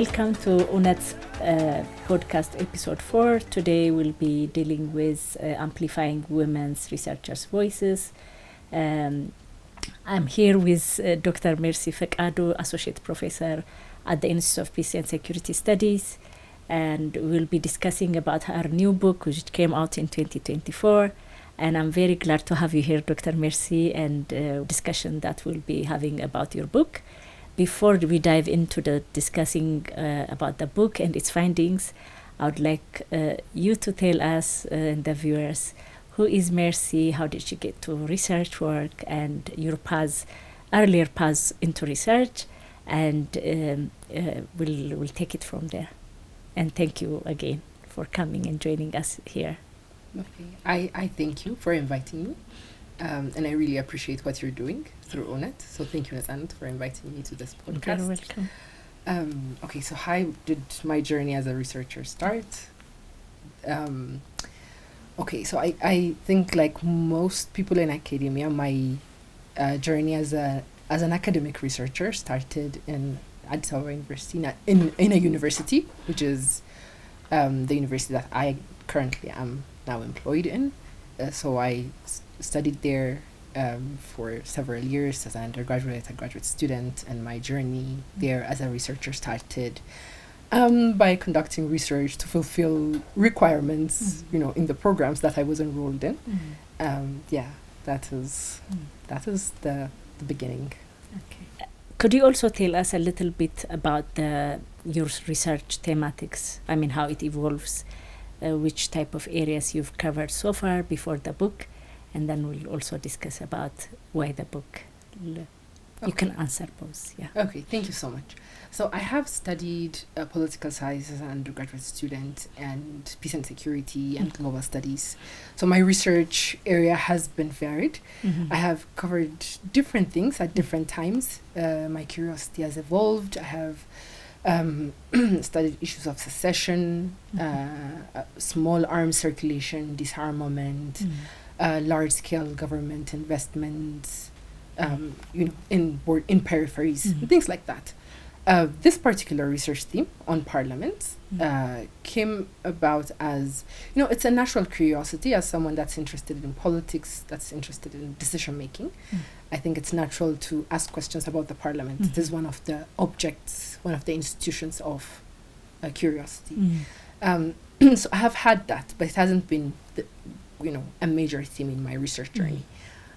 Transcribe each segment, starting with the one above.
Welcome to EWNET's podcast episode 4. Today we'll be dealing with amplifying women's researchers' voices. I'm here with Dr Mercy Fekadu, Associate Professor at the Institute of Peace and Security Studies, and we'll be discussing about her new book which came out in 2024. And I'm very glad to have you here, Dr Mercy, and discussion that we'll be having about your book. Before we dive into the discussing about the book and its findings, I would like you to tell us and the viewers, who is Mercy, how did she get to research work, and your earlier paths into research, and we'll take it from there. And thank you again for coming and joining us here. Okay. I thank you for inviting me. And I really appreciate what you're doing through EWNET. So thank you, Nathan, for inviting me to this podcast. You're welcome. Okay, so how did my journey as a researcher start? Okay, so I think like most people in academia, my journey as an academic researcher started in Addis Ababa University, in a university, which is the university that I currently am now employed in. So I studied there for several years as an undergraduate and graduate student, and my journey there as a researcher started by conducting research to fulfill requirements, in the programs that I was enrolled in. That is the beginning. Okay. Could you also tell us a little bit about your research thematics? I mean, how it evolves, which type of areas you've covered so far before the book, and then we'll also discuss about why the book. You can answer both. Yeah. Okay, thank you so much. So I have studied political science as an undergraduate student, and peace and security and global studies. So my research area has been varied. I have covered different things at different times. My curiosity has evolved. I have studied issues of secession, small arms circulation, disarmament, large-scale government investments, in peripheries, things like that. This particular research theme on parliaments came about as, it's a natural curiosity as someone that's interested in politics, that's interested in decision-making. I think it's natural to ask questions about the parliament. It is one of the objects, one of the institutions of curiosity. So I have had that, but it hasn't been, a major theme in my research journey.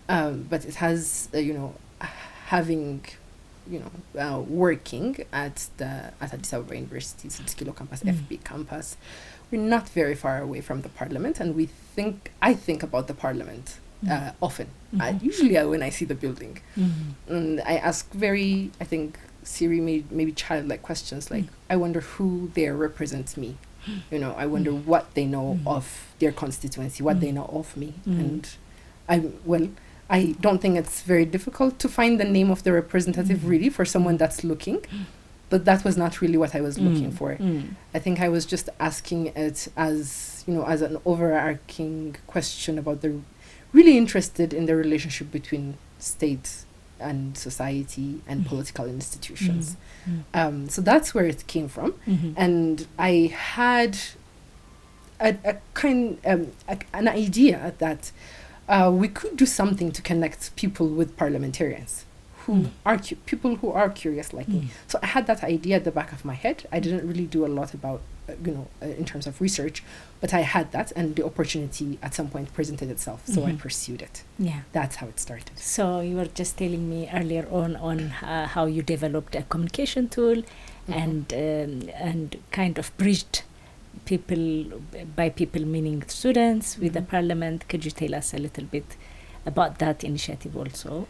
But it has, having, working at Addis Ababa University's Kilo campus, FB campus, we're not very far away from the parliament, and I think about the parliament often. Usually when I see the building. And I ask I think, Siri maybe childlike questions like, I wonder who there represents me. I wonder what they know of their constituency, what they know of me. And I don't think it's very difficult to find the name of the representative really for someone that's looking. But that was not really what I was looking for. I think I was just asking it as an overarching question about really interested in the relationship between state and society and political institutions. So that's where it came from. And I had an idea that we could do something to connect people with parliamentarians people who are curious like me. So I had that idea at the back of my head. I didn't really do a lot about, in terms of research, but I had that, and the opportunity at some point presented itself. So I pursued it. Yeah. That's how it started. So you were just telling me earlier on how you developed a communication tool and kind of bridged people meaning students with the parliament. Could you tell us a little bit about that initiative also?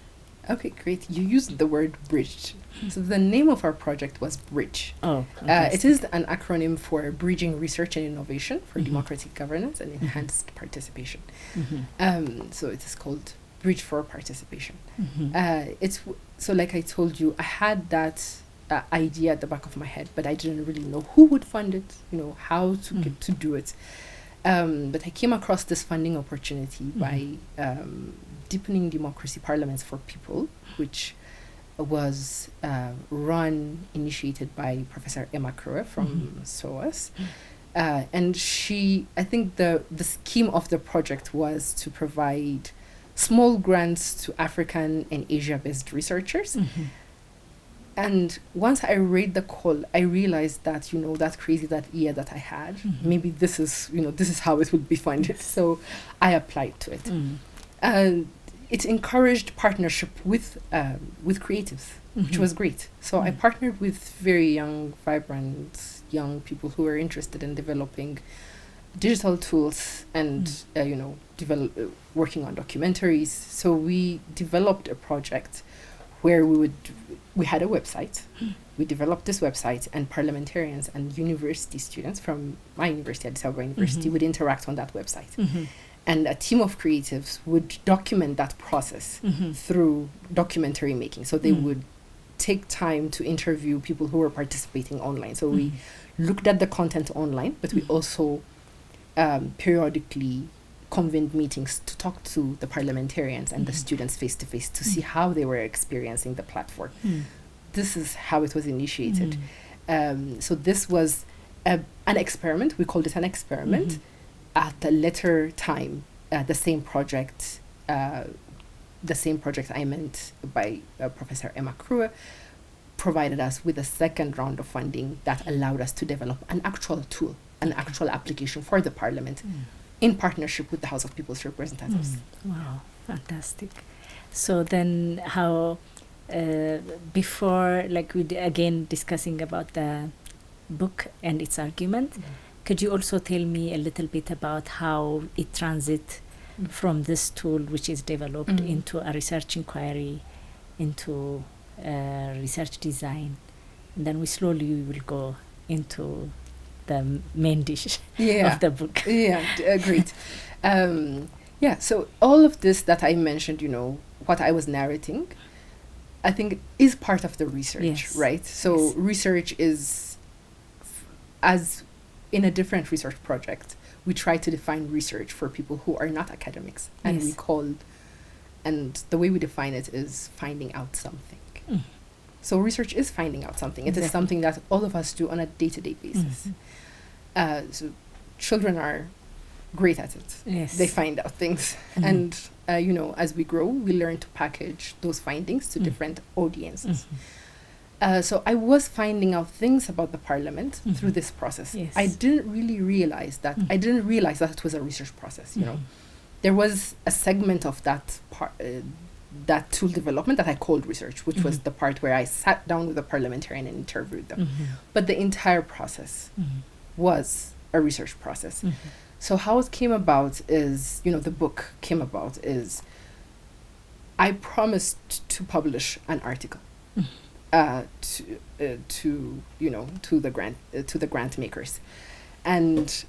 Okay, great. You used the word bridged. So the name of our project was BRIDGE. It is an acronym for Bridging Research and Innovation for Democratic Governance and Enhanced Participation. So it is called Bridge for Participation. So like I told you, I had that idea at the back of my head, but I didn't really know who would fund it, how to get to do it. But I came across this funding opportunity by deepening democracy parliaments for people, which was initiated by Professor Emma Kruer from SOAS. And I think the scheme of the project was to provide small grants to African and Asia-based researchers. And once I read the call, I realized that, that year that I had, maybe this is how it would be funded. So I applied to it. And it encouraged partnership with creatives, which was great. So I partnered with very young, vibrant young people who were interested in developing digital tools and, working on documentaries. So we developed a project where we had a website. We developed this website, and parliamentarians and university students from my university, Addis Ababa University, would interact on that website. And a team of creatives would document that process through documentary making. So they would take time to interview people who were participating online. So we looked at the content online, but we also periodically convened meetings to talk to the parliamentarians and the students face to face to see how they were experiencing the platform. This is how it was initiated. So this was an experiment. We called it an experiment. At a later time, the same project I meant by Professor Emma Kruer provided us with a second round of funding that allowed us to develop an actual tool, an actual application for the Parliament in partnership with the House of People's Representatives. Wow, fantastic. So then how, before, we again discussing about the book and its argument, could you also tell me a little bit about how it transits from this tool, which is developed, into a research inquiry, into research design, and then we slowly will go into the main dish of the book. Great. So all of this that I mentioned, what I was narrating, I think is part of the research, right? So research is, as in a different research project, we try to define research for people who are not academics. And and the way we define it is finding out something. So research is finding out something. It is something that all of us do on a day-to-day basis. So children are great at it. They find out things. And, as we grow, we learn to package those findings to different audiences. So I was finding out things about the Parliament through this process. I didn't really realize that. I didn't realize that it was a research process. There was a segment of that that tool development that I called research, which was the part where I sat down with a parliamentarian and interviewed them. But the entire process was a research process. So how it came about is, the book came about is I promised to publish an article. To the grant makers, and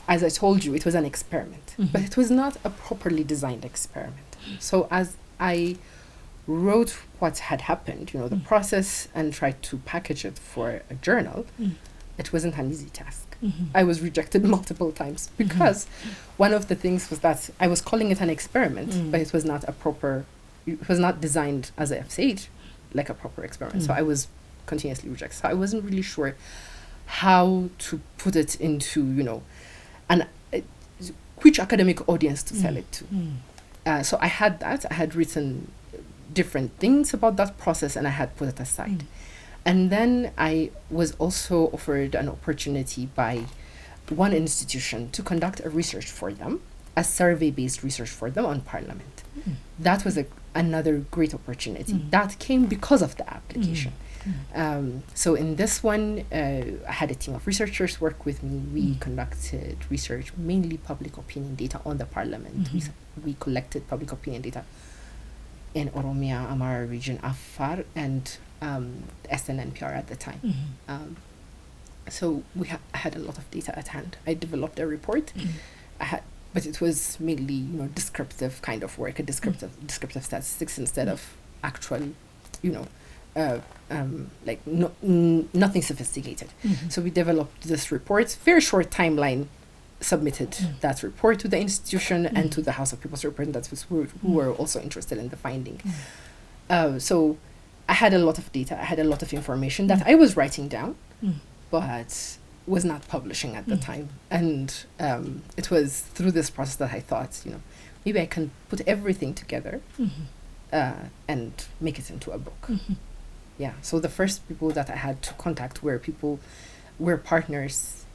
as I told you, it was an experiment, but it was not a properly designed experiment. So as I wrote what had happened, the process, and tried to package it for a journal, it wasn't an easy task. I was rejected multiple times because one of the things was that I was calling it an experiment, but it was not designed, as I have said, like a proper experiment. So I was continuously rejected. So I wasn't really sure how to put it into, which academic audience to sell it to. So I had written different things about that process, and I had put it aside. And then I was also offered an opportunity by one institution to conduct a research for them, a survey-based research for them on Parliament. That was another great opportunity. That came because of the application. So in this one, I had a team of researchers work with me. We conducted research, mainly public opinion data on the Parliament. We collected public opinion data in Oromia, Amara region, Afar, and SNNPR at the time. So I had a lot of data at hand. I developed a report. But it was mainly, descriptive kind of work, descriptive statistics instead of actual, nothing sophisticated. So we developed this report, very short timeline, submitted that report to the institution and to the House of People's Representatives who were also interested in the finding. So I had a lot of data. I had a lot of information that I was writing down, but was not publishing at the time. And it was through this process that I thought, maybe I can put everything together and make it into a book. Yeah. So the first people that I had to contact were partners,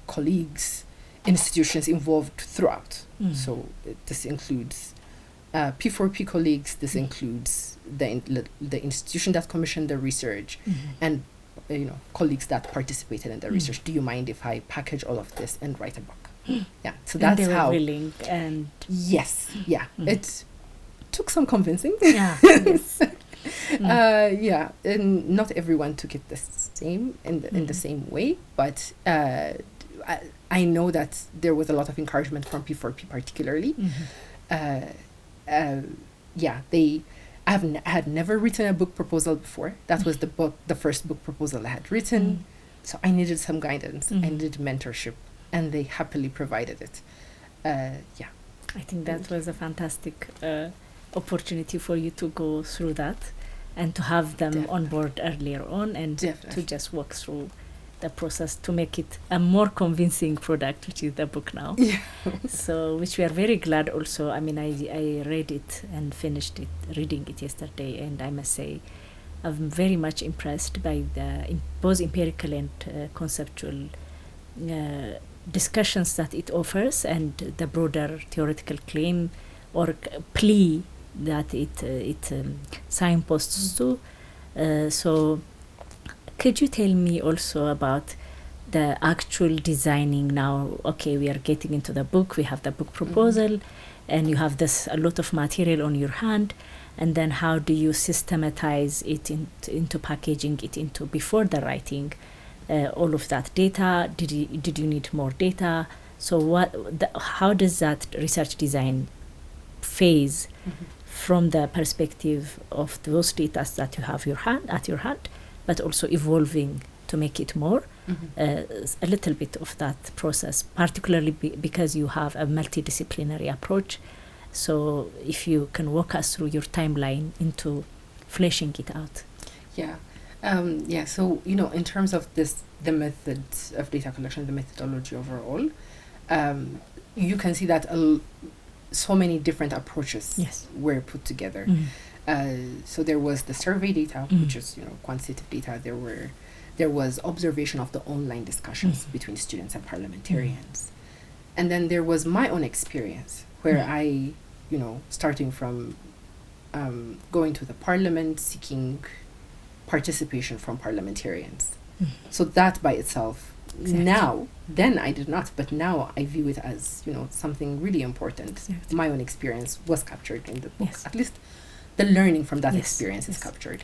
colleagues, institutions involved throughout. So this includes P4P colleagues. This includes the institution that commissioned the research, and colleagues that participated in the research. Do you mind if I package all of this and write a book? Yeah. So that's and they how. Were willing and yes. Yeah. It took some convincing. Yeah. Yes. Yeah, and not everyone took it the same in the same way, but I know that there was a lot of encouragement from P4P particularly. Yeah, I had never written a book proposal before. That was the first book proposal I had written. So I needed some guidance. I needed mentorship, and they happily provided it. Yeah, I think that was a fantastic opportunity for you to go through that and to have them on board earlier on, and to just walk through the process to make it a more convincing product, which is the book now. Yeah. So, which we are very glad also. I mean, I read it and finished reading it yesterday, and I must say I'm very much impressed by the both empirical and conceptual discussions that it offers, and the broader theoretical claim or plea that it signposts to. So could you tell me also about the actual designing now? Okay, we are getting into the book. We have the book proposal, and you have a lot of material on your hand. And then how do you systematize it into packaging it into before the writing? All of that data. Did you need more data? So how does that research design phase from the perspective of those data that you have at your hand, but also evolving to make it more? A little bit of that process, particularly because you have a multidisciplinary approach. So if you can walk us through your timeline into fleshing it out. Yeah. So, in terms of the method of data collection, the methodology overall, you can see that so many different approaches were put together. So there was the survey data, which is, quantitative data. There was observation of the online discussions between students and parliamentarians. And then there was my own experience where I, starting from going to the parliament, seeking participation from parliamentarians. So that by itself, then I did not, but now I view it as, something really important. Exactly. My own experience was captured in the book. Yes. At least the learning from that experience is captured.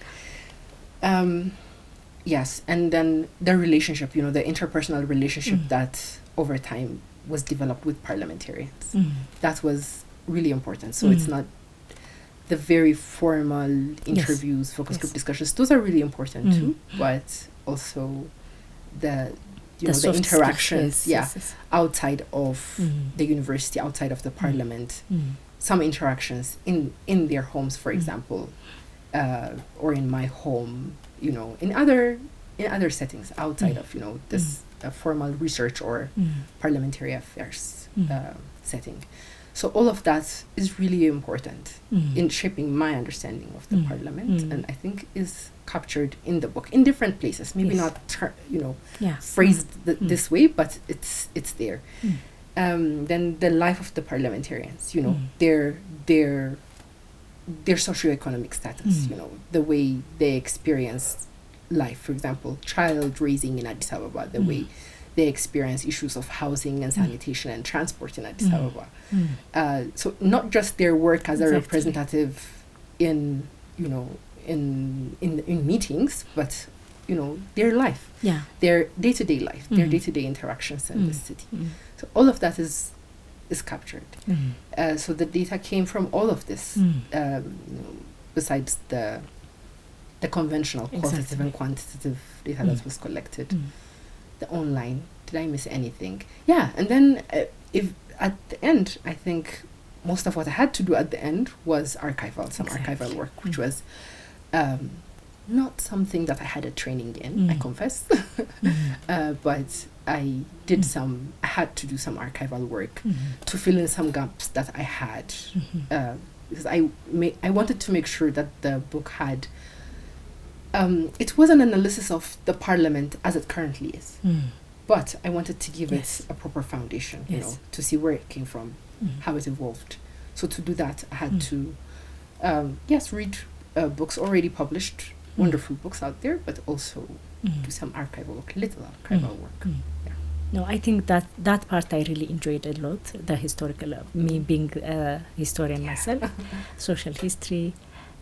Yes, and then the relationship, the interpersonal relationship that over time was developed with parliamentarians. That was really important. So it's not the very formal interviews, focus group discussions. Those are really important too, but also the interactions, outside of the university, outside of the parliament, some interactions in their homes, for example, or in my home, in other settings outside of this formal research or parliamentary affairs setting. So all of that is really important in shaping my understanding of the parliament, and I think is captured in the book in different places. Maybe not, phrased this way, but it's there. Then the life of the parliamentarians, their socioeconomic status, the way they experience life. For example, child raising in Addis Ababa, the way they experience issues of housing and sanitation and transport in Addis Ababa. So not just their work as a representative in meetings, but their life, their day-to-day life, their day-to-day interactions in the city. So all of that is captured. So the data came from all of this, besides the conventional qualitative and quantitative data that was collected. The online, did I miss anything? Yeah, and then if at the end, I think most of what I had to do at the end was archival work, which was not something that I had a training in, I confess, but I did I had to do some archival work to fill in some gaps that I had, because I wanted to make sure that the book had, it was an analysis of the parliament as it currently is, but I wanted to give it a proper foundation, you know, to see where it came from, how it evolved. So to do that, I had to, read books already published, wonderful books out there, but also do some archival work, little archival work. Yeah. No, I think that part I really enjoyed a lot, the historical, me being a historian myself, social history,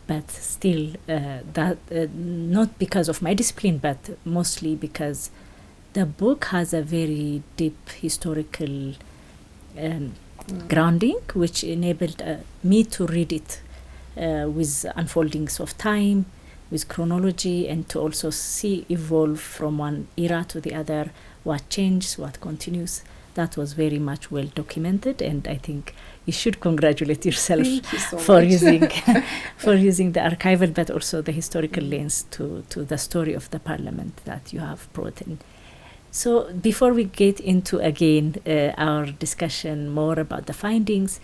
but still that not because of my discipline, but mostly because the book has a very deep historical grounding, which enabled me to read it with unfoldings of time, with chronology, and to also see evolve from one era to the other, what changes, what continues. That was very much well documented, and I think you should congratulate yourself for using the archival, but also the historical lens to the story of the parliament that you have brought in. So before we get into again our discussion more about the findings,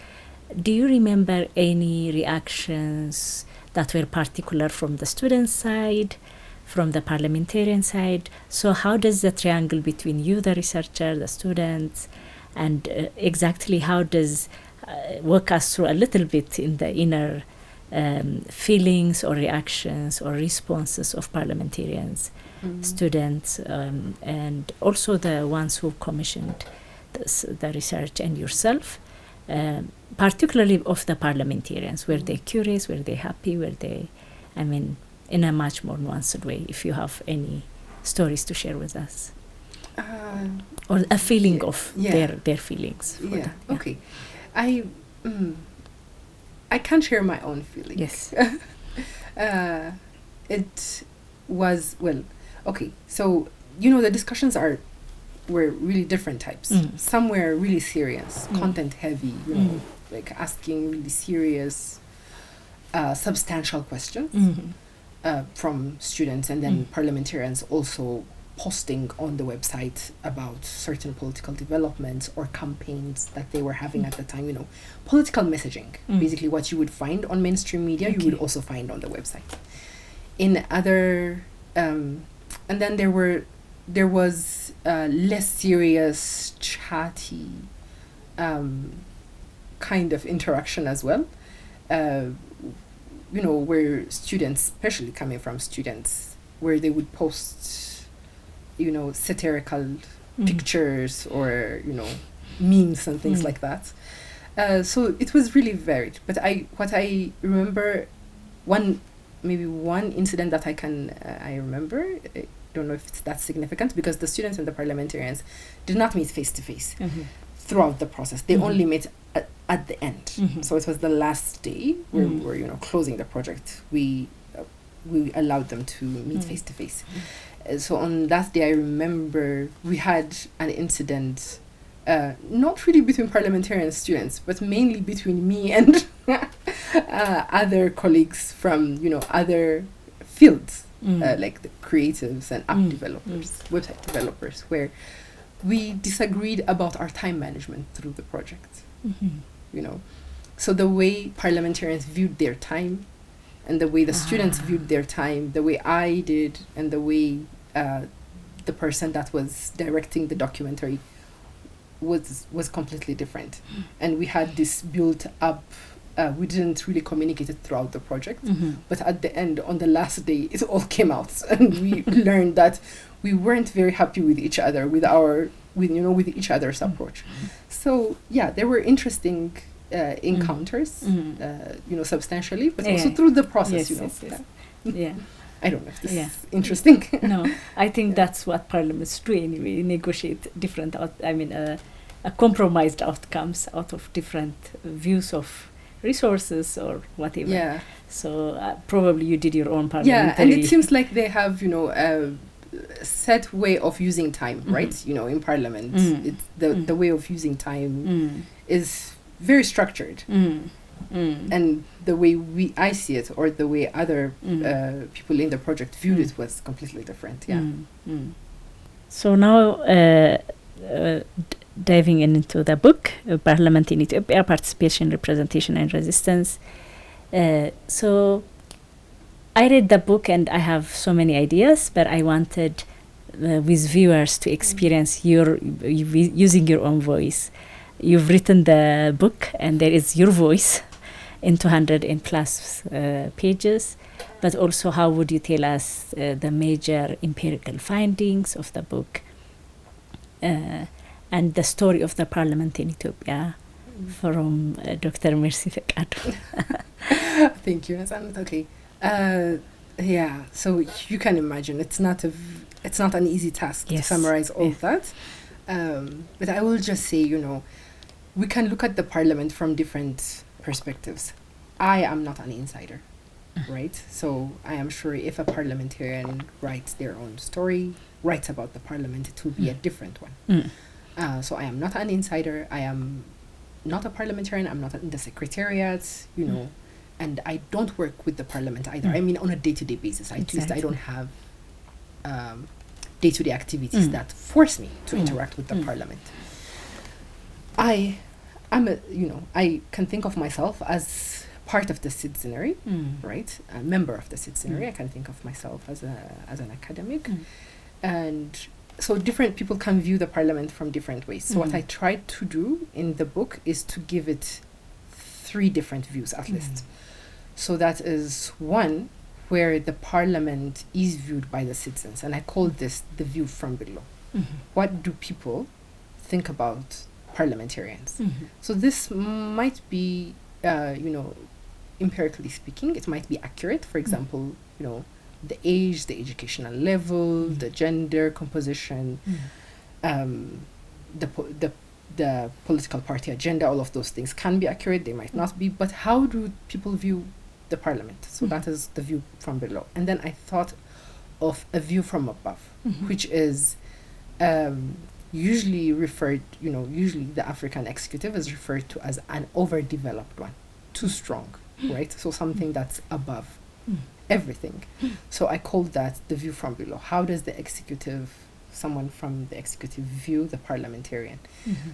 do you remember any reactions that were particular from the student side, from the parliamentarian side? So how does the triangle between you, the researcher, the students, and exactly how does walk us through a little bit in the inner feelings or reactions or responses of parliamentarians, students, and also the ones who commissioned the research, and yourself, particularly of the parliamentarians? Were they curious? Were they happy? Were they, I mean, in a much more nuanced way, if you have any stories to share with us? Or a feeling of their feelings. Yeah, okay. I can't share my own feelings. Yes. It was, well, okay, so, you know, the discussions were really different types. Some were really serious, content heavy, you know, like asking really serious, substantial questions from students, and then parliamentarians also posting on the website about certain political developments or campaigns that they were having at the time, you know, political messaging. Basically what you would find on mainstream media, you would also find on the website. In other, and then there was less serious, chatty kind of interaction as well. You know, where students, especially coming from students, where they would post, you know, satirical pictures or, you know, memes and things like that. So it was really varied. But what I remember, one incident that I remember, I don't know if it's that significant, because the students and the parliamentarians did not meet face to face throughout the process. They only met at the end. So it was the last day where we were, you know, closing the project. We allowed them to meet face to face. So on that day, I remember we had an incident, not really between parliamentarian and students, but mainly between me and other colleagues from, you know, other fields, like the creatives and app developers, website developers, where we disagreed about our time management through the project. You know, so the way parliamentarians viewed their time, and the way the students viewed their time, the way I did, and the way the person that was directing the documentary was completely different. And we had this built up, we didn't really communicate it throughout the project, but at the end, on the last day, it all came out, and we learned that we weren't very happy with each other, with each other's approach. So yeah, there were interesting encounters, you know, substantially, but also through the process, you know. Yeah. I don't know if this is interesting. No, I think that's what parliaments do anyway, negotiate different, compromised outcomes out of different views of resources or whatever. Yeah. So probably you did your own parliamentary. Yeah, and it seems like they have, you know, a set way of using time, right? You know, in parliament, the way of using time is very structured. And the way I see it, or the way other people in the project viewed it, was completely different. Yeah. So now diving into the book, Parliament in Ethiopia, Participation, Representation and Resistance. So I read the book and I have so many ideas, but I wanted with viewers to experience using your own voice. You've written the book and there is your voice in 200 and plus pages, but also how would you tell us the major empirical findings of the book and the story of the Parliament in Ethiopia from Dr. Mercy Fekadu. Thank you, Nazan. Okay. Yeah, so you can imagine it's not an easy task to summarize all that. But I will just say, we can look at the Parliament from different perspectives. I am not an insider, right? So I am sure if a parliamentarian writes their own story, writes about the Parliament, it will be a different one. So I am not an insider. I am not a parliamentarian. I'm not in the secretariat, and I don't work with the Parliament either. I mean, on a day-to-day basis. At least I don't have day-to-day activities that force me to interact with the Parliament. I can think of myself as part of the citizenry, right? A member of the citizenry. I can think of myself as an academic. And so different people can view the Parliament from different ways. So what I tried to do in the book is to give it 3 different views at least. So that is one where the Parliament is viewed by the citizens. And I call this the view from below. What do people think about parliamentarians? So this might be, empirically speaking, it might be accurate. For example, the age, the educational level, the gender composition, the political party agenda, all of those things can be accurate. They might not be. But how do people view the Parliament? So that is the view from below. And then I thought of a view from above, which is usually usually the African executive is referred to as an overdeveloped one, too strong, right? So something that's above everything. So I called that the view from below. How does someone from the executive view the parliamentarian?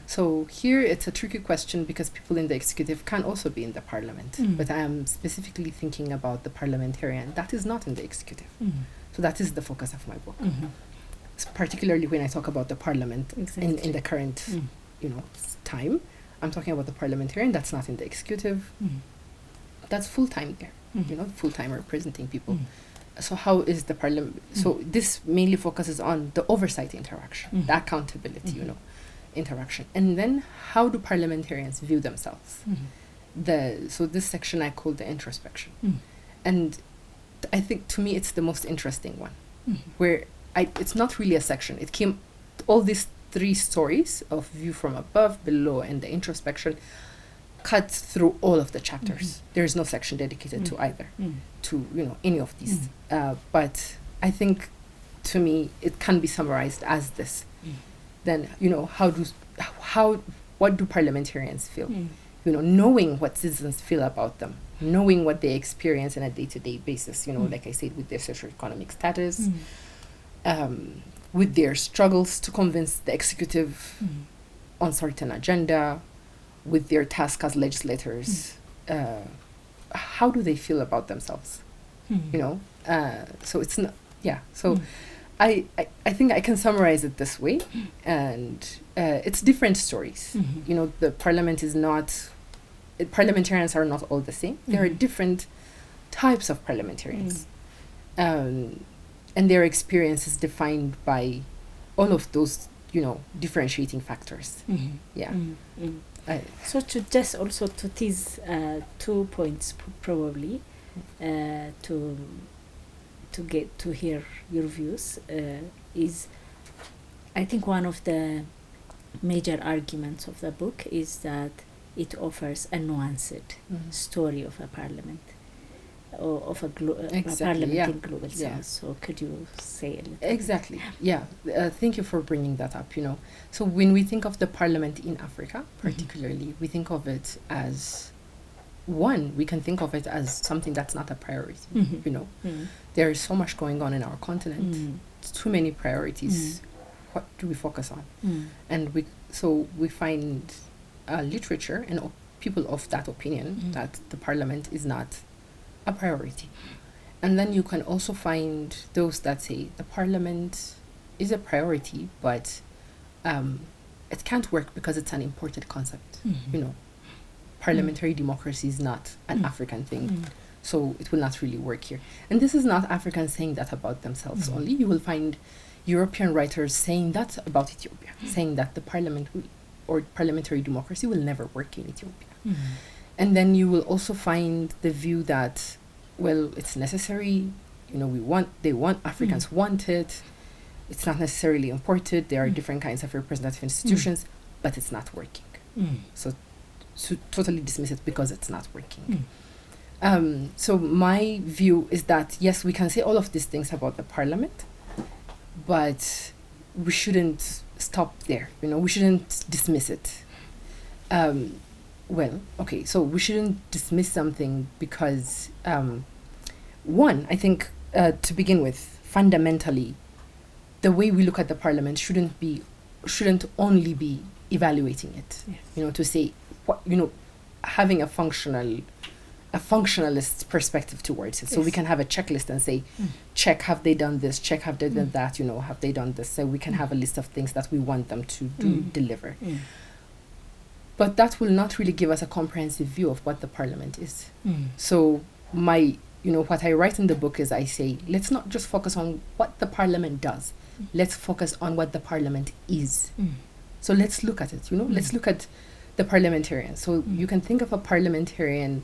So here it's a tricky question because people in the executive can also be in the Parliament, but I am specifically thinking about the parliamentarian that is not in the executive. So that is the focus of my book. Particularly when I talk about the Parliament in the current time, I'm talking about the parliamentarian that's not in the executive, that's full-time there, full-time representing people. So how is the Parliament? So this mainly focuses on the oversight interaction, the accountability, interaction. And then how do parliamentarians view themselves? So this section I call the introspection. And I think to me it's the most interesting one, where it's not really a section. It came, all these 3 stories of view from above, below, and the introspection cut through all of the chapters. There is no section dedicated to either, to any of these. But I think, to me, it can be summarized as this. Then what do parliamentarians feel? Knowing what citizens feel about them, knowing what they experience on a day-to-day basis. Like I said, with their socioeconomic status, with their struggles to convince the executive on certain agenda, with their task as legislators, how do they feel about themselves? So it's not, so I think I can summarize it this way, and it's different stories. The Parliament is not, parliamentarians are not all the same. There are different types of parliamentarians, and their experience is defined by all of those, differentiating factors. So to just also to tease 2 points probably to get to hear your views is, I think one of the major arguments of the book is that it offers a nuanced story of a parliament, or of a parliament in global sense. So could you say a little? Exactly. Thank you for bringing that up. So when we think of the Parliament in Africa, particularly, we think of it as one, we can think of it as something that's not a priority. You know, there is so much going on in our continent. It's too many priorities. What do we focus on? And we find literature and people of that opinion that the parliament is not a priority. And then you can also find those that say the parliament is a priority, but it can't work because it's an imported concept. You know, parliamentary democracy is not an African thing, so it will not really work here. And this is not Africans saying that about themselves only. You will find European writers saying that about Ethiopia, saying that the parliament or parliamentary democracy will never work in Ethiopia. And then you will also find the view that, well, it's necessary, you know, Africans want it, it's not necessarily imported, there are different kinds of representative institutions, but it's not working. So to totally dismiss it because it's not working. So my view is that, yes, we can say all of these things about the parliament, but we shouldn't stop there, you know, we shouldn't dismiss it. Well, okay, so we shouldn't dismiss something because, one, I think, to begin with, fundamentally, the way we look at the parliament shouldn't only be evaluating it. Yes. You know, to say, what, you know, having a functionalist perspective towards it. So we can have a checklist and say, check, have they done this? Check, have they done that? You know, have they done this? So we can have a list of things that we want them to deliver. But that will not really give us a comprehensive view of what the parliament is. So what I write in the book is I say, let's not just focus on what the parliament does. Let's focus on what the parliament is. So let's look at it, you know, let's look at the parliamentarian. So you can think of a parliamentarian,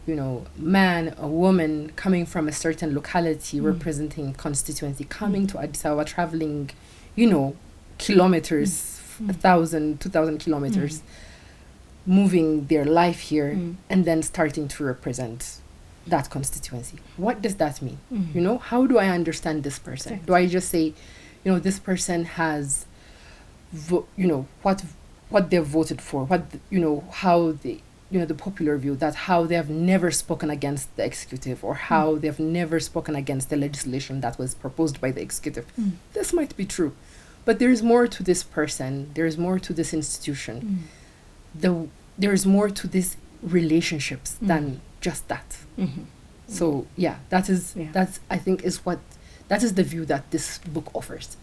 you know, man, a woman coming from a certain locality, representing constituency, coming to Addis Ababa, traveling, you know, kilometers, 1,000, 2,000 kilometers, moving their life here, and then starting to represent that constituency. What does that mean? You know, how do I understand this person? Do I just say, you know, this person has, you know, what they've voted for, how they, you know, the popular view, that how they have never spoken against the executive, or how they have never spoken against the legislation that was proposed by the executive. This might be true, but there is more to this person, there is more to this institution, there is more to these relationships than just that. So that's I think that is the view that this book offers.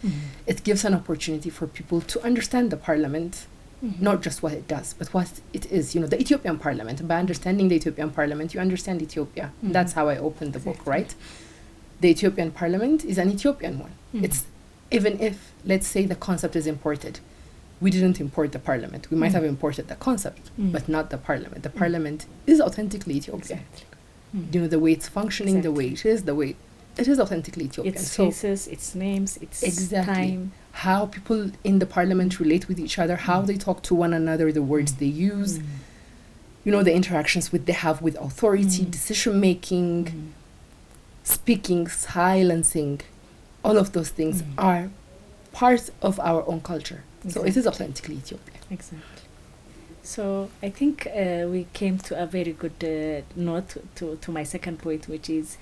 It gives an opportunity for people to understand the parliament, not just what it does, but what it is. You know, the Ethiopian parliament. By understanding the Ethiopian parliament, you understand Ethiopia. That's how I opened the book, right? The Ethiopian parliament is an Ethiopian one. It's, even if, let's say, the concept is imported, we didn't import the parliament. We might have imported the concept, but not the parliament. The parliament is authentically Ethiopian. You know, the way it's functioning, the way it is, it is authentically Ethiopian. Its faces, its names, its time. How people in the parliament relate with each other, how they talk to one another, the words they use, you know, the interactions they have with authority, decision making, speaking, silencing, all of those things are part of our own culture. So it is authentically Ethiopian. Exactly. So I think we came to a very good note to my second point, which is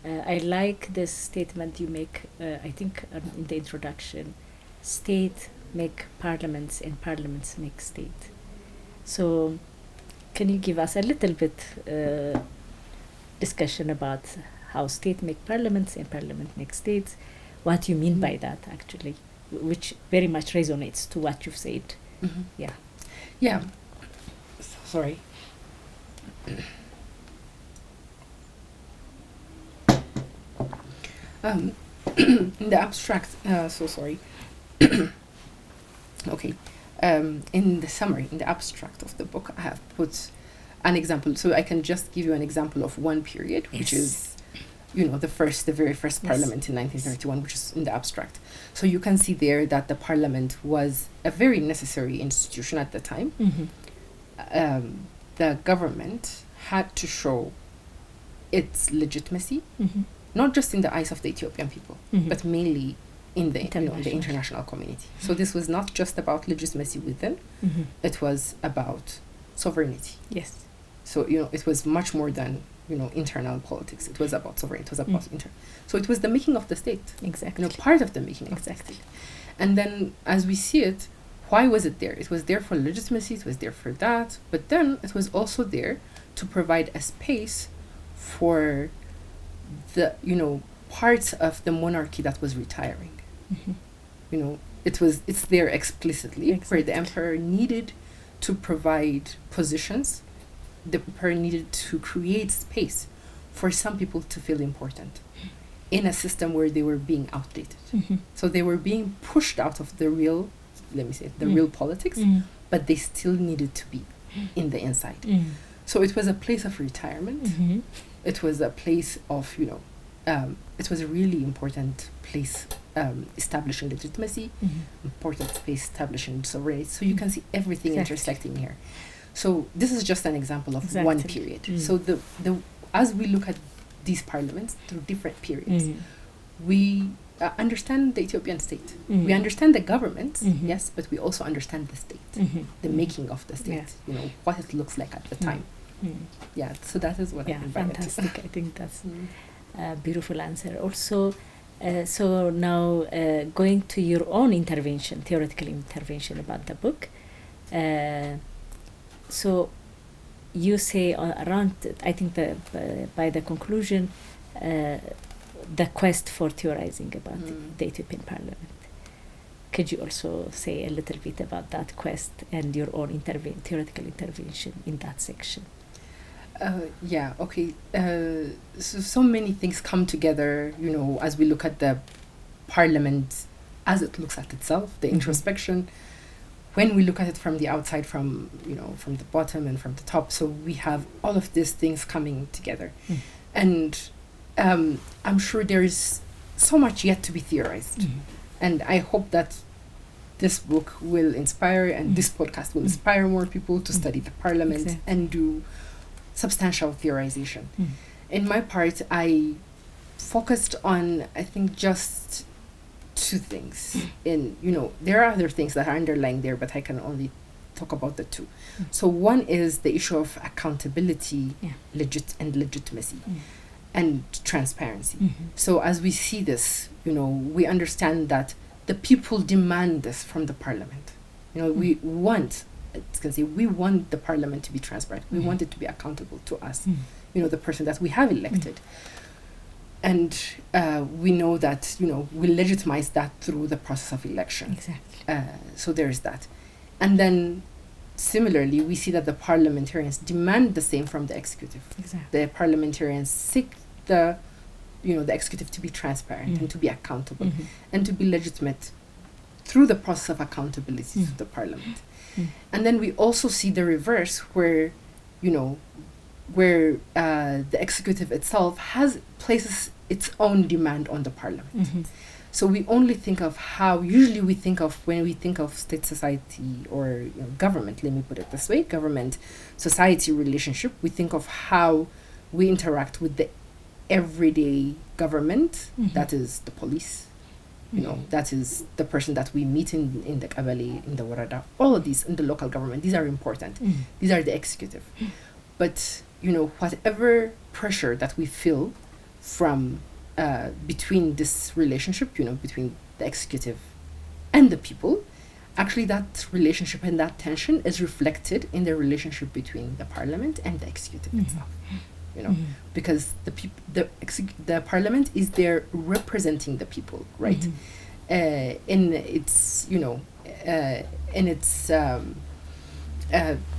I like this statement you make, I think in the introduction, state make parliaments and parliaments make state. So can you give us a little bit discussion about how state make parliaments and parliament make states, what you mean by that actually, which very much resonates to what you've said. Yeah. Sorry. In the abstract, so sorry. Okay. In the summary, in the abstract of the book, I have put an example. So I can just give you an example of one period, which is, you know, the very first parliament in 1931, which is in the abstract. So you can see there that the parliament was a very necessary institution at the time. The government had to show its legitimacy, not just in the eyes of the Ethiopian people, but mainly in the international community. So this was not just about legitimacy within, it was about sovereignty. Yes. So, it was much more than, internal politics. It was about sovereignty. It was about So it was the making of the state. Exactly. Part of the making of the state. And then, as we see it, why was it there? It was there for legitimacy. It was there for that. But then it was also there to provide a space for the, parts of the monarchy that was retiring. It's there explicitly where the emperor needed to provide positions. The emperor needed to create space for some people to feel important in a system where they were being outdated. So they were being pushed out of the real, real politics, but they still needed to be in the inside. So it was a place of retirement. It was a place of, it was a really important place establishing legitimacy, important space establishing sovereignty. So you can see everything intersecting here. So this is just an example of one period. So the as we look at these parliaments through different periods, we understand the Ethiopian state. We understand the government, yes, but we also understand the state, the making of the state, what it looks like at the time. Yeah, so that is what I invited. Fantastic. I think that's a beautiful answer. Also, so now going to your own intervention, theoretical intervention about the book. So you say around, I think by the conclusion, the quest for theorizing about the Ethiopian parliament. Could you also say a little bit about that quest and your own theoretical intervention in that section? Okay. So many things come together, as we look at the parliament as it looks at itself, the introspection. When we look at it from the outside, from the bottom and from the top, so we have all of these things coming together. And I'm sure there is so much yet to be theorized. And I hope that this book will inspire, and this podcast will inspire more people to study the parliament and do substantial theorization. In my part, I focused on, I think, just two things. There are other things that are underlying there, but I can only talk about the two. So one is the issue of accountability, legitimacy, and transparency. So as we see this, we understand that the people demand this from the parliament. We want the parliament to be transparent. We want it to be accountable to us, the person that we have elected. And we know that, we legitimize that through the process of election. Exactly. So there's that. And then similarly, we see that the parliamentarians demand the same from the executive. Exactly. The parliamentarians seek the executive to be transparent and to be accountable and to be legitimate through the process of accountability to the parliament. And then we also see the reverse where, the executive itself places its own demand on the parliament. So we only think of usually we think of, when we think of state society or government, let me put it this way, government-society relationship, we think of how we interact with the everyday government, that is the police, that is the person that we meet in the Kabali, in the Warada, all of these in the local government, these are important. These are the executive. But, whatever pressure that we feel from between this relationship, between the executive and the people, actually that relationship and that tension is reflected in the relationship between the parliament and the executive itself. Because the parliament is there representing the people, right? In its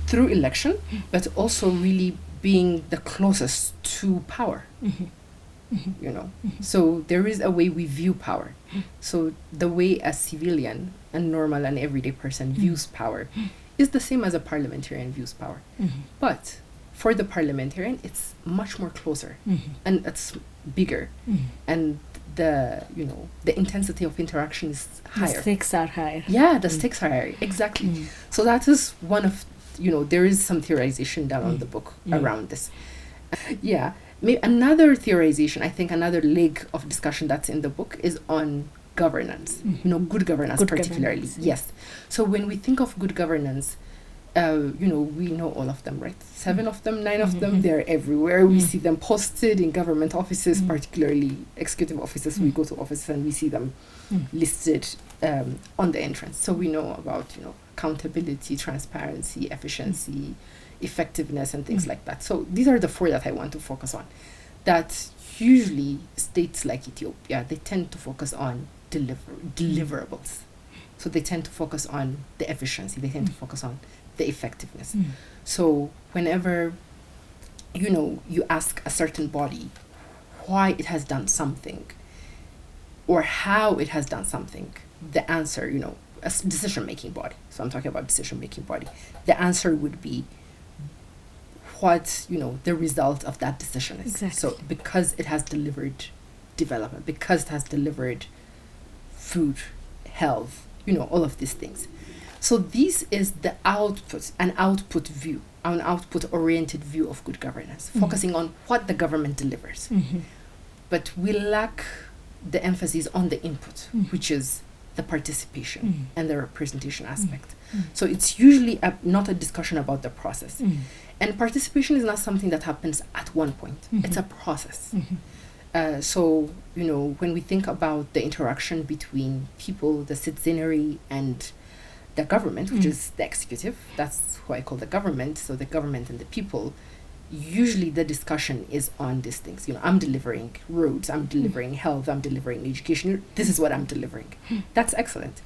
through election, but also really being the closest to power. So there is a way we view power. So the way a civilian, a normal and everyday person views power is the same as a parliamentarian views power. But for the parliamentarian, it's much more closer and it's bigger, and the intensity of interaction is higher. The stakes are higher. Yeah, the stakes are higher. Exactly. So that is one of there is some theorization done on the book around this. Maybe another theorization, I think another leg of discussion that's in the book is on governance. Good governance particularly. Yes. So when we think of good governance, we know all of them, right? 7 of them, 9 of them, they're everywhere. We see them posted in government offices, particularly executive offices. We go to offices and we see them listed on the entrance. So we know about, accountability, transparency, efficiency, effectiveness, and things like that. So these are the 4 that I want to focus on. That usually states like Ethiopia, they tend to focus on deliverables. So they tend to focus on the efficiency. They tend to focus on the effectiveness. So whenever, you ask a certain body why it has done something or how it has done something, the answer, a decision-making body. So I'm talking about decision-making body. The answer would be what, the result of that decision is. Exactly. So because it has delivered development, because it has delivered food, health, all of these things. So this is the output, an output-oriented view of good governance, focusing on what the government delivers. But we lack the emphasis on the input, which is the participation and the representation aspect. So it's usually not a discussion about the process. And participation is not something that happens at one point. It's a process. So, when we think about the interaction between people, the citizenry, and the government, which is the executive, that's who I call the government, so the government and the people, usually the discussion is on these things. I'm delivering roads, I'm delivering health, I'm delivering education. This is what I'm delivering. That's excellent.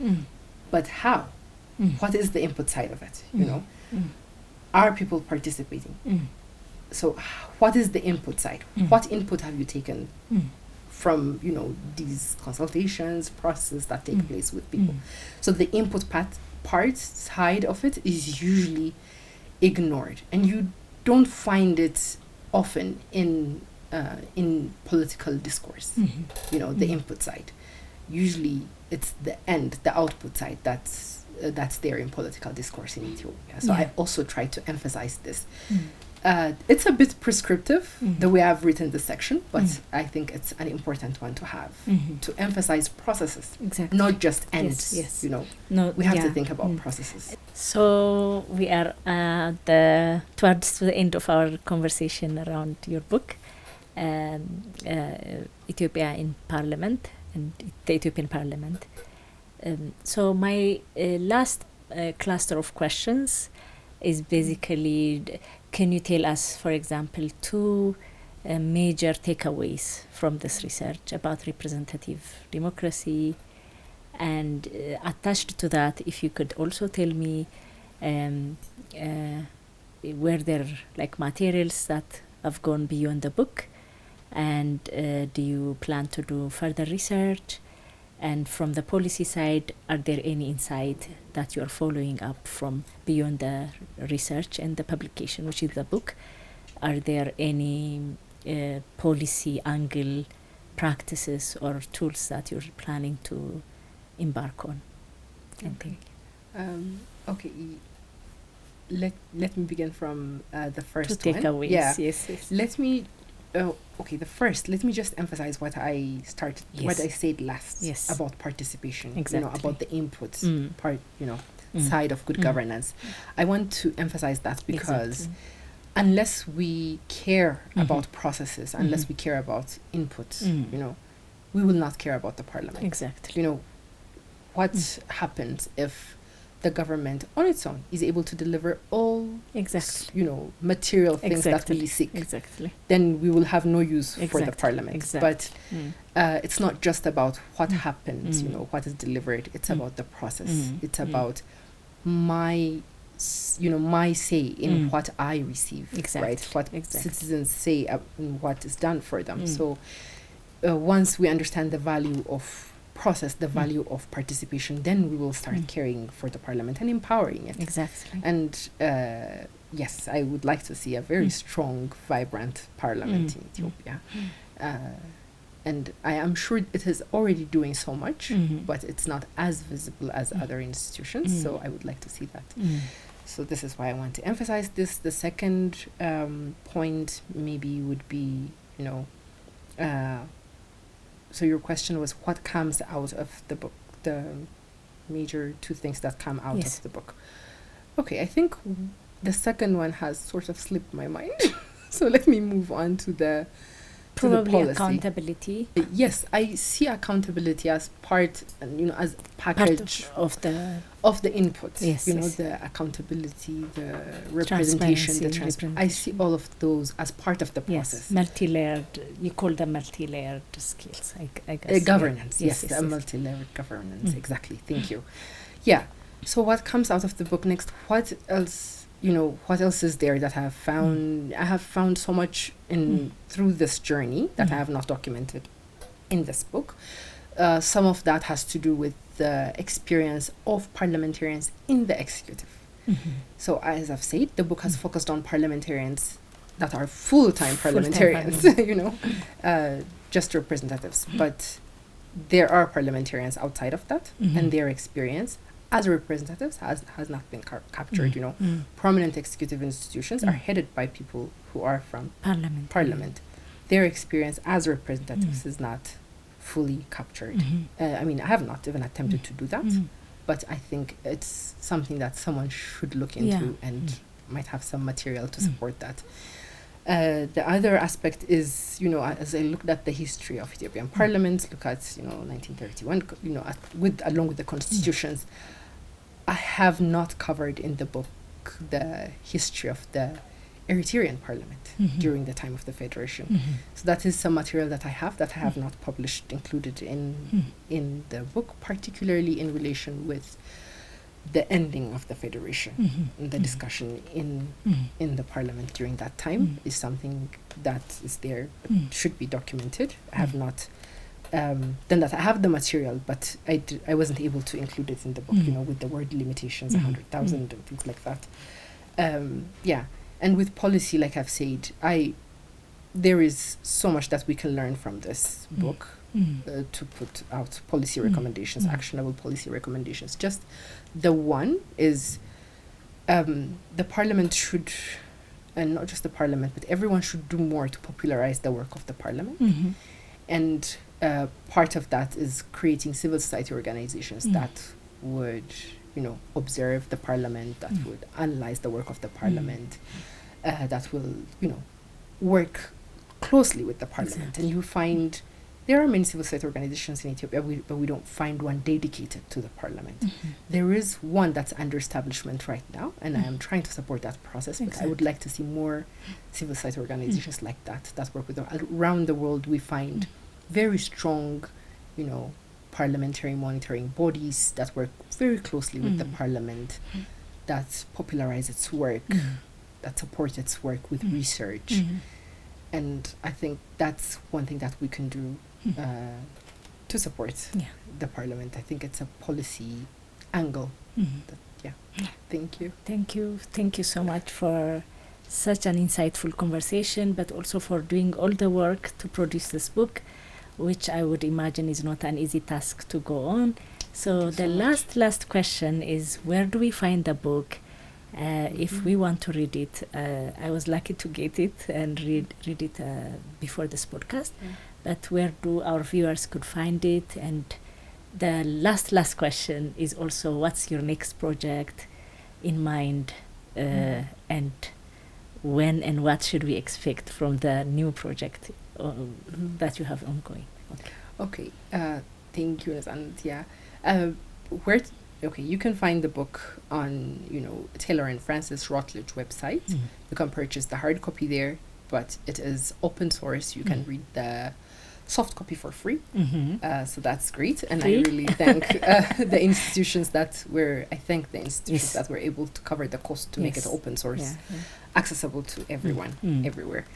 But how? What is the input side of it? Are people participating? So what is the input side? What input have you taken from, these consultations, processes that take place with people? So the input part side of it is usually ignored, and you don't find it often in political discourse. The input side. Usually it's the output side that's there in political discourse in Ethiopia. So I also try to emphasize this. It's a bit prescriptive, the way I've written this section, but I think it's an important one to have, to emphasize processes, not just ends. Yes. We have to think about processes. So we are towards the end of our conversation around your book, Ethiopia in Parliament and the Ethiopian Parliament. So my last cluster of questions is basically, can you tell us, for example, 2 major takeaways from this research about representative democracy? And attached to that, if you could also tell me, were there materials that have gone beyond the book? And do you plan to do further research? And from the policy side, are there any insight that you are following up from beyond the research and the publication, which is the book? Are there any policy angle, practices, or tools that you're planning to embark on? Okay. Let me begin from the first one. To takeaways. Yeah. Yes. Let me. Let me just emphasize what I started, what I said last about participation, about the input part, side of good governance. I want to emphasize that because unless we care about processes, unless we care about input, we will not care about the parliament. Exactly. What happens if the government on its own is able to deliver all material things that we seek? Then we will have no use for the parliament. But it's not just about what happens, what is delivered. It's about the process. It's about my say in what I receive, right? What citizens say in what is done for them. So once we understand the value of process, the value of participation, then we will start caring for the parliament and empowering it. And yes, I would like to see a very strong, vibrant parliament in Ethiopia. And I am sure it is already doing so much, but it's not as visible as other institutions. So I would like to see that. So this is why I want to emphasize this. The second point maybe would be, so your question was what comes out of the book, the major 2 things that come out of the book. Okay, I think the second one has sort of slipped my mind. So let me move on to the probably policy. Accountability. Yes, I see accountability as part, as package of the input. Yes, you yes. know, the accountability, the representation, the transparency. I see all of those as part of the process. Yes, multi-layered. You call them multi-layered skills, I guess. Governance. Yes, Yes, yes, yes. multi-layered governance. Exactly. Thank you. Yeah. So what comes out of the book next? What else? What else is there that I have found? I have found so much through this journey that I have not documented in this book. Some of that has to do with the experience of parliamentarians in the executive. So as I've said, the book has focused on parliamentarians that are full-time parliamentarians, just representatives. But there are parliamentarians outside of that, and their experience as representatives has not been captured. Prominent executive institutions are headed by people who are from parliament. Their experience as representatives is not fully captured. I mean, I have not even attempted to do that, but I think it's something that someone should look into and might have some material to support that. The other aspect is, as I looked at the history of Ethiopian parliaments, look at, 1931, along with the constitutions, I have not covered in the book the history of the Eritrean parliament during the time of the federation. So that is some material that I have not published, included in the book, particularly in relation with the ending of the federation. And the discussion in the parliament during that time is something that is there, but should be documented. I have not done that. I have the material, but I wasn't able to include it in the book, with the word limitations, 100,000 and things like that. And with policy, like I've said, there is so much that we can learn from this book to put out policy recommendations, actionable policy recommendations. Just the one is the parliament should, and not just the parliament, but everyone should do more to popularize the work of the parliament. And part of that is creating civil society organizations that would, observe the parliament, that would analyze the work of the parliament, that will, work closely with the parliament. Exactly. And you find there are many civil society organizations in Ethiopia, but we don't find one dedicated to the parliament. There is one that's under establishment right now, and I am trying to support that process, but I would like to see more civil society organizations like that work with them. Around the world, we find very strong, parliamentary monitoring bodies that work very closely with the parliament, that popularize its work, that support its work with research. And I think that's one thing that we can do to support the parliament. I think it's a policy angle. Thank you. Thank you so much for such an insightful conversation, but also for doing all the work to produce this book, which I would imagine is not an easy task to go on. So the last question is, where do we find the book? If we want to read it, I was lucky to get it and read it before this podcast. But where do our viewers could find it? And the last question is also, what's your next project in mind, and when and what should we expect from the new project that you have ongoing? Okay. Thank you, and you can find the book on, Taylor and Francis Routledge website. You can purchase the hard copy there, but it is open source. You can read the soft copy for free. So that's great. And I really thank the institutions that were able to cover the cost to make it open source, accessible to everyone, everywhere.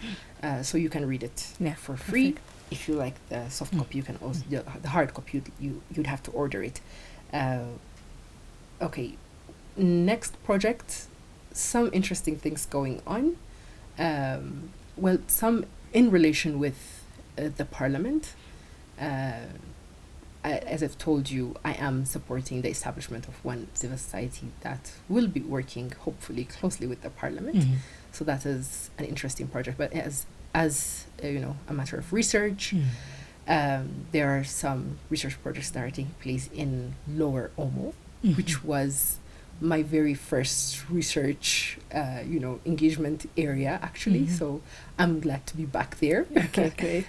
So you can read it for free. Perfect. If you like the soft copy, you can also, the hard copy, you'd have to order it. Okay, next project, some interesting things going on. Some in relation with the parliament. As I've told you, I am supporting the establishment of one civil society that will be working, hopefully, closely with the parliament. So that is an interesting project. But as a matter of research, there are some research projects that are taking place in Lower Omo, which was my very first research, engagement area, actually. So I'm glad to be back there. Okay, great.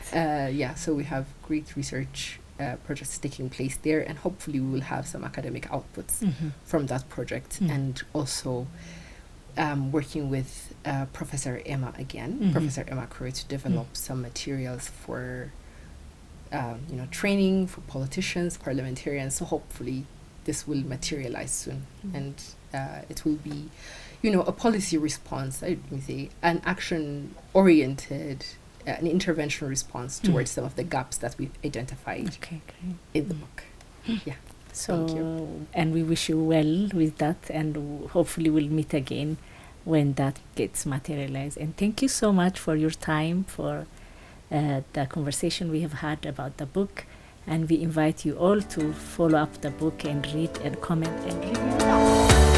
So we have great research projects taking place there, and hopefully we will have some academic outputs from that project. And also working with Professor Emma again, Professor Emma Croy, to develop some materials for training for politicians, parliamentarians. So hopefully this will materialize soon, and it will be, a policy response. I would say an action-oriented, an intervention response towards some of the gaps that we've identified in the book. Yeah. So, and we wish you well with that, and hopefully we'll meet again when that gets materialized. And thank you so much for your time, for the conversation we have had about the book. And we invite you all to follow up the book and read and comment and review.